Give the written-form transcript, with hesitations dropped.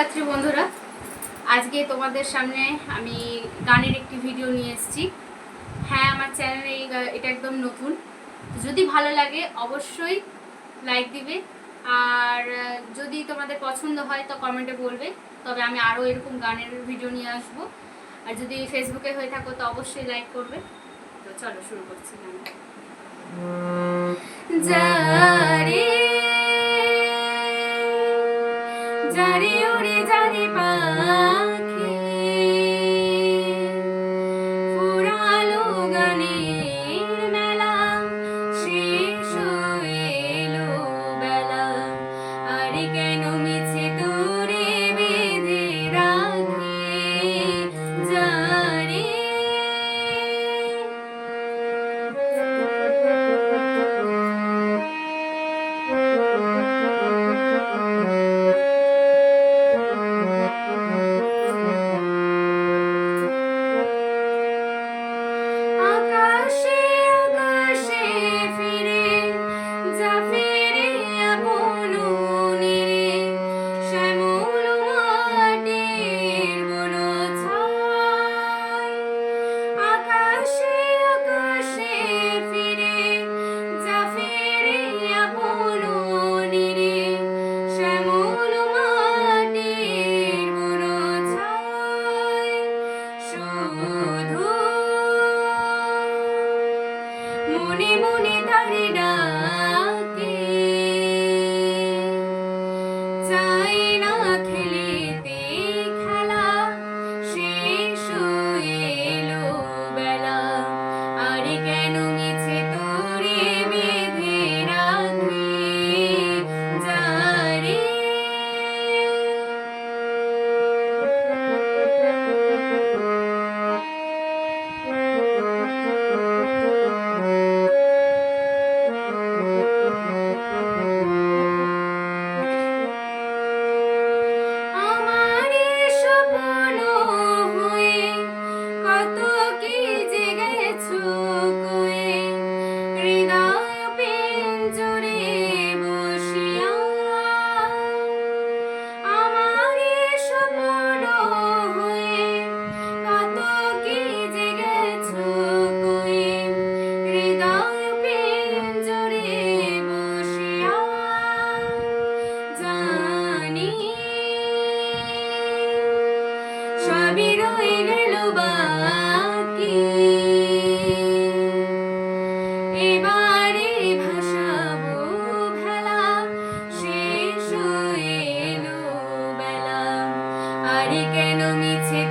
ছাত্রী বন্ধুরা, আজকে তোমাদের সামনে আমি গানের একটি ভিডিও নিয়ে এসেছি। হ্যাঁ, আমার চ্যানেলে এটা একদম নতুন। যদি ভালো লাগে অবশ্যই লাইক দিবে, আর যদি তোমাদের পছন্দ হয় তো কমেন্টে বলবে। তবে আমি আরও এরকম গানের ভিডিও নিয়ে আসব। আর যদি ফেসবুকে হয়ে থাকো তো অবশ্যই লাইক করবে। তো চলো শুরু করছি গান। যারে যারে ওরে যারে পাখি ফুরালো গানের মেলা, শেষ এলো বেলা, আরে কেন মিছে তোরে বেঁধে রাখি। যারে আকাশে আকাশে ফিরে যা, ফিরে আপন নীরে, শ্যামল মাটির বনছায়। আকাশে আকাশে ফিরে যা, ফিরে আপন নীরে, শ্যামল মাটির বনছায়। শুধু মনে মনে তারে ডাকে, চাই না খেলিতে খেলা, শেষ এলো বেলা, আরে কেন মিছে তোরে বেঁধে রাখি। যারে আমারে স্বপ্ন হয়ে কত কি জেগেছো কয়ে, হৃদয় পিঞ্জরে বসিয়া। আমারে স্বপ্ন হয়ে কত কি জেগেছো কয়ে, হৃদয় পিঞ্জরে বসিয়া। জানি সবই রয়ে গেল বাকি, এবারে ভাসাবো ভেলা, শেষ এলো বেলা, আরে কেন মিছে